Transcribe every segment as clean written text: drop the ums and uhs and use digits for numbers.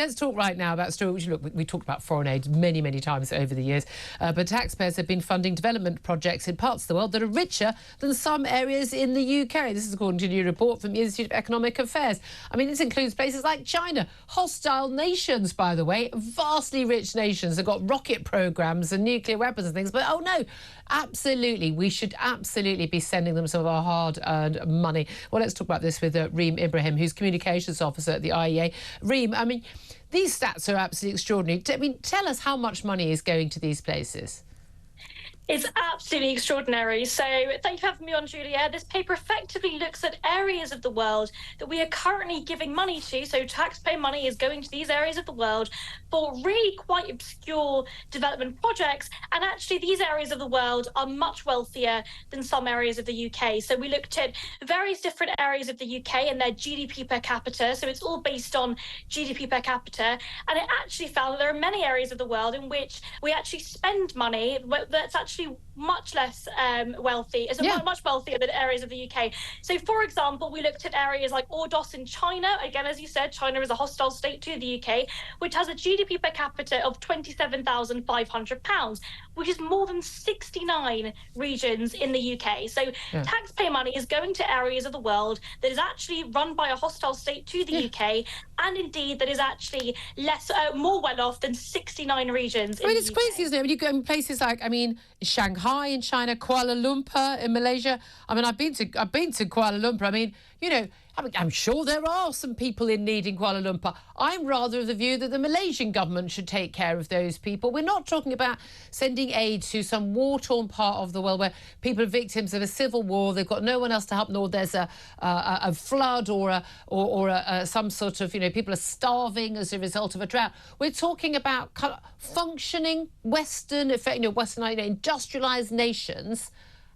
Let's talk right now about a story which, look, we talked about foreign aid many, many times over the years, but taxpayers have been funding development projects in parts of the world that are richer than some areas in the UK. This is according to a new report from the Institute of Economic Affairs. I mean, this includes places like China, hostile nations, by the way, vastly rich nations that got rocket programs and nuclear weapons and things. But, oh, no, absolutely, we should absolutely be sending them some of our hard-earned money. Well, let's talk about this with Reem Ibrahim, who's Communications Officer at the IEA. Reem, I mean, these stats are absolutely extraordinary. I mean, tell us how much money is going to these places. It's absolutely extraordinary. So thank you for having me on, Julia. This paper effectively looks at areas of the world that we are currently giving money to. So taxpayer money is going to these areas of the world for really quite obscure development projects. And actually, these areas of the world are much wealthier than some areas of the UK. So we looked at various different areas of the UK and their GDP per capita. So it's all based on GDP per capita. And it actually found that there are many areas of the world in which we actually spend money that's actually much less wealthy, much wealthier than areas of the UK. So, for example, we looked at areas like Ordos in China. Again, as you said, China is a hostile state to the UK, which has a GDP per capita of £27,500, which is more than 69 regions in the UK. So, taxpayer money is going to areas of the world that is actually run by a hostile state to the UK, and indeed that is actually more well off than 69 regions. I mean, it's crazy, isn't it? When you go in places like, I mean, Shanghai in China, Kuala Lumpur in Malaysia. I mean, I've been to Kuala Lumpur. I mean, you know, I'm sure there are some people in need in Kuala Lumpur. I'm rather of the view that the Malaysian government should take care of those people. We're not talking about sending aid to some war-torn part of the world where people are victims of a civil war. They've got no one else to help, nor there's a flood or some sort of, you know, people are starving as a result of a drought. We're talking about kind of functioning Western, industrialised nations,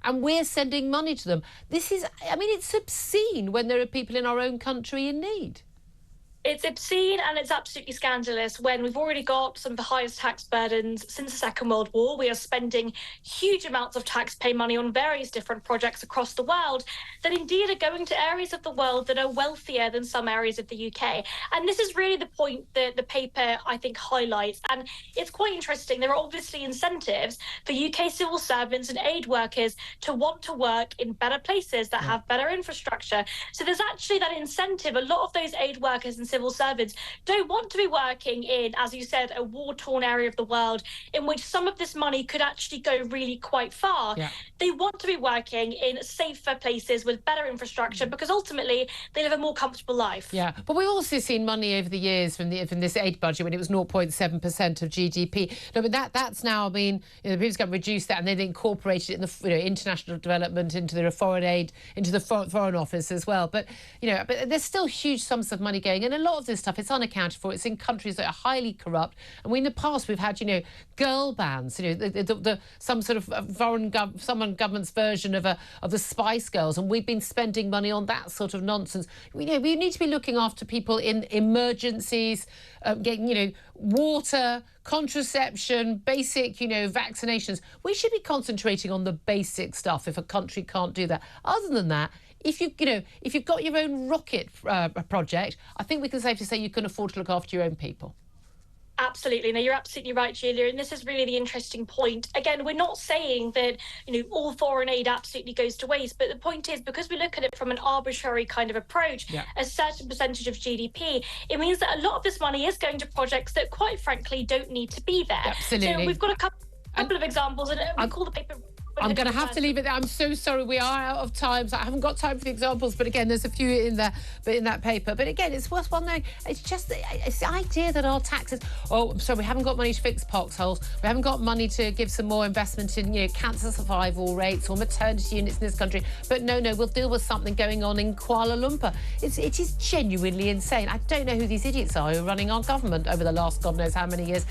and we're sending money to them. This is, I mean, it's obscene when there are people in our own country in need. It's obscene and it's absolutely scandalous when we've already got some of the highest tax burdens since the Second World War. We are spending huge amounts of taxpayer money on various different projects across the world that indeed are going to areas of the world that are wealthier than some areas of the UK. And this is really the point that the paper, I think, highlights. And it's quite interesting. There are obviously incentives for UK civil servants and aid workers to want to work in better places that have better infrastructure. So there's actually that incentive. A lot of those aid workers and civil servants don't want to be working in, as you said, a war-torn area of the world in which some of this money could actually go really quite far. They want to be working in safer places with better infrastructure because ultimately they live a more comfortable life. Yeah, but we've also seen money over the years from this aid budget when it was 0.7% of GDP. No, but that's now been, you know, the previous government reduced that and then incorporated it in the international development into the foreign aid, into the foreign office as well. But but there's still huge sums of money going, and a lot of this stuff, it's unaccounted for. It's in countries that are highly corrupt. And in the past, we've had, girl bans, some sort of government's version of the Spice Girls, and we've been spending money on that sort of nonsense. We need to be looking after people in emergencies, getting, water, contraception, basic, vaccinations. We should be concentrating on the basic stuff if a country can't do that. Other than that, if you've got your own rocket project, I think we can safely say you can afford to look after your own people. Absolutely. No, you're absolutely right, Julia. And this is really the interesting point. Again, we're not saying that, all foreign aid absolutely goes to waste. But the point is, because we look at it from an arbitrary kind of approach, a certain percentage of GDP, it means that a lot of this money is going to projects that, quite frankly, don't need to be there. Absolutely. So we've got a couple of examples, and we call the paper... I'm going to have to leave it there. I'm so sorry. We are out of time. So I haven't got time for the examples. But again, there's a few in there, but in that paper. But again, it's worthwhile knowing. It's just it's the idea that our taxes. Oh, I'm sorry. We haven't got money to fix potholes. We haven't got money to give some more investment in cancer survival rates or maternity units in this country. But no, we'll deal with something going on in Kuala Lumpur. It is genuinely insane. I don't know who these idiots are who are running our government over the last God knows how many years.